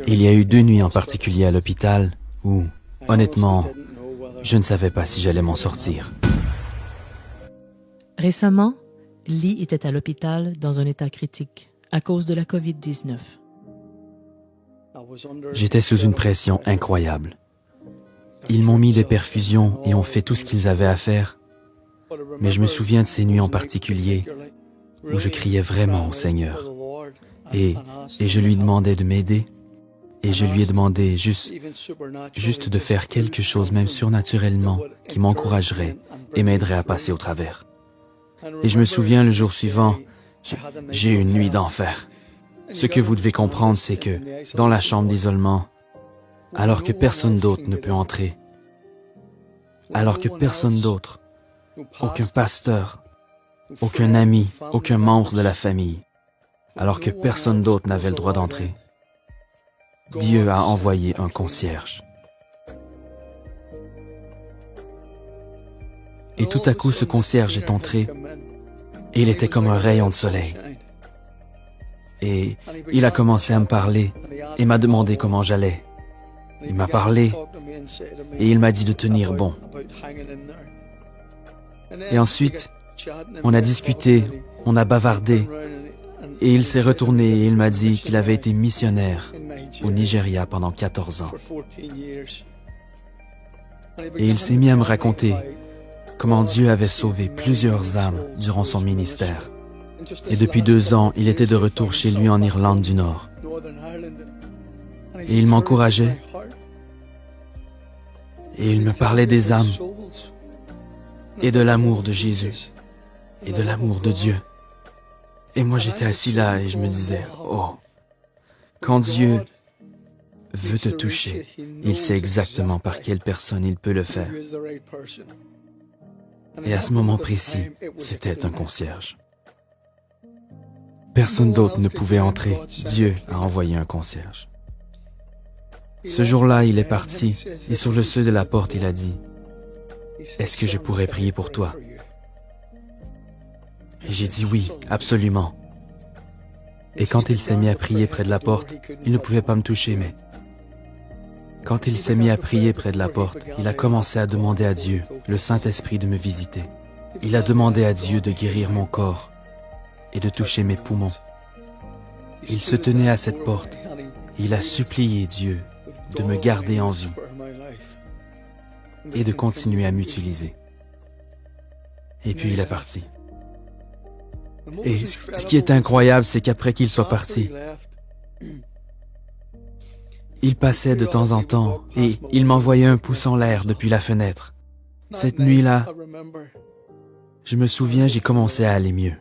Il y a eu 2 nuits en particulier à l'hôpital où, honnêtement, je ne savais pas si j'allais m'en sortir. Récemment, Lee était à l'hôpital dans un état critique à cause de la COVID-19. J'étais sous une pression incroyable. Ils m'ont mis des perfusions et ont fait tout ce qu'ils avaient à faire. Mais je me souviens de ces nuits en particulier où je criais vraiment au Seigneur. Et je lui demandais de m'aider. Et je lui ai demandé juste de faire quelque chose, même surnaturellement, qui m'encouragerait et m'aiderait à passer au travers. Et je me souviens, le jour suivant, j'ai eu une nuit d'enfer. Ce que vous devez comprendre, c'est que dans la chambre d'isolement, alors que personne d'autre ne peut entrer, alors que personne d'autre, aucun pasteur, aucun ami, aucun membre de la famille, alors que personne d'autre n'avait le droit d'entrer, Dieu a envoyé un concierge. Et tout à coup, ce concierge est entré, et il était comme un rayon de soleil. Et il a commencé à me parler, et m'a demandé comment j'allais. Il m'a parlé, et il m'a dit de tenir bon. Et ensuite, on a discuté, on a bavardé, et il s'est retourné et il m'a dit qu'il avait été missionnaire au Nigeria pendant 14 ans. Et il s'est mis à me raconter comment Dieu avait sauvé plusieurs âmes durant son ministère. Et depuis 2 ans, il était de retour chez lui en Irlande du Nord. Et il m'encourageait. Et il me parlait des âmes et de l'amour de Jésus et de l'amour de Dieu. Et moi, j'étais assis là et je me disais, oh, quand Dieu veut te toucher, il sait exactement par quelle personne il peut le faire. Et à ce moment précis, c'était un concierge. Personne d'autre ne pouvait entrer. Dieu a envoyé un concierge. Ce jour-là, il est parti et sur le seuil de la porte, il a dit, « Est-ce que je pourrais prier pour toi? » Et j'ai dit oui, absolument. Et quand il s'est mis à prier près de la porte, il ne pouvait pas me toucher, mais quand il s'est mis à prier près de la porte, il a commencé à demander à Dieu, le Saint-Esprit, de me visiter. Il a demandé à Dieu de guérir mon corps et de toucher mes poumons. Il se tenait à cette porte et il a supplié Dieu de me garder en vie et de continuer à m'utiliser. Et puis il est parti. Et ce qui est incroyable, c'est qu'après qu'il soit parti, il passait de temps en temps et il m'envoyait un pouce en l'air depuis la fenêtre. Cette nuit-là, je me souviens, j'ai commencé à aller mieux.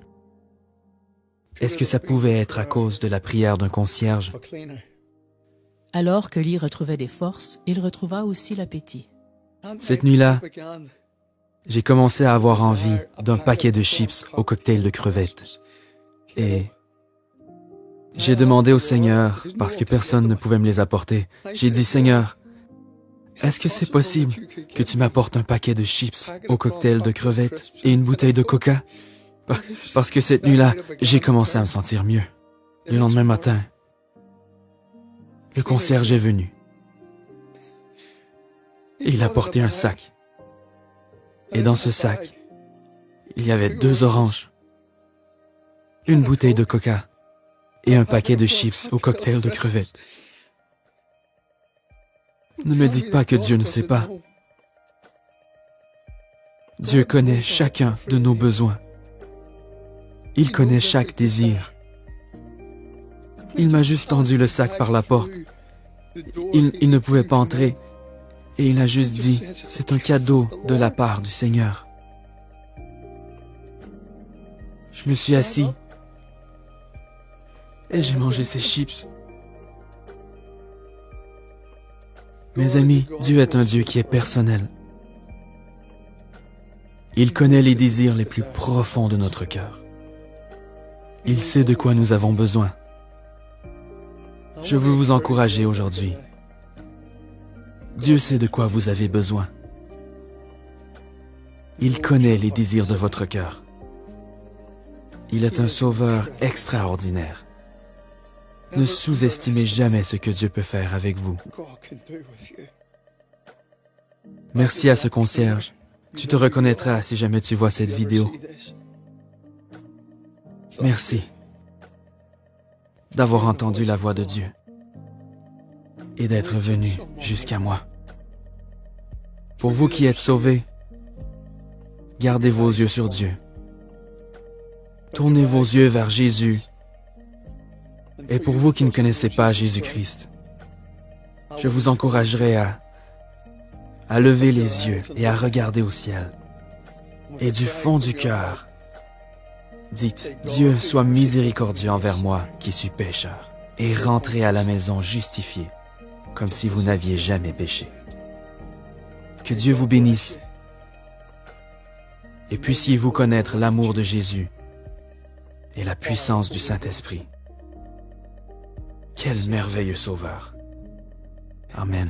Est-ce que ça pouvait être à cause de la prière d'un concierge? Alors que Lee retrouvait des forces, il retrouva aussi l'appétit. Cette nuit-là, j'ai commencé à avoir envie d'un paquet de chips au cocktail de crevettes. Et j'ai demandé au Seigneur, parce que personne ne pouvait me les apporter, j'ai dit, « Seigneur, est-ce que c'est possible que tu m'apportes un paquet de chips au cocktail de crevettes et une bouteille de coca? » Parce que cette nuit-là, j'ai commencé à me sentir mieux. Le lendemain matin, le concierge est venu. Et il a porté un sac. Et dans ce sac, il y avait 2 oranges, une bouteille de coca et un paquet de chips au cocktail de crevettes. Ne me dites pas que Dieu ne sait pas. Dieu connaît chacun de nos besoins. Il connaît chaque désir. Il m'a juste tendu le sac par la porte. Il ne pouvait pas entrer. Et il a juste dit, c'est un cadeau de la part du Seigneur. Je me suis assis et j'ai mangé ces chips. Mes amis, Dieu est un Dieu qui est personnel. Il connaît les désirs les plus profonds de notre cœur. Il sait de quoi nous avons besoin. Je veux vous encourager aujourd'hui. Dieu sait de quoi vous avez besoin. Il connaît les désirs de votre cœur. Il est un sauveur extraordinaire. Ne sous-estimez jamais ce que Dieu peut faire avec vous. Merci à ce concierge. Tu te reconnaîtras si jamais tu vois cette vidéo. Merci d'avoir entendu la voix de Dieu et d'être venu jusqu'à moi. Pour vous qui êtes sauvés, gardez vos yeux sur Dieu. Tournez vos yeux vers Jésus. Et pour vous qui ne connaissez pas Jésus-Christ, je vous encouragerai à lever les yeux et à regarder au ciel. Et du fond du cœur, dites, Dieu soit miséricordieux envers moi qui suis pécheur, et rentrez à la maison justifié, comme si vous n'aviez jamais péché. Que Dieu vous bénisse, et puissiez-vous connaître l'amour de Jésus et la puissance du Saint-Esprit. Quel merveilleux Sauveur. Amen.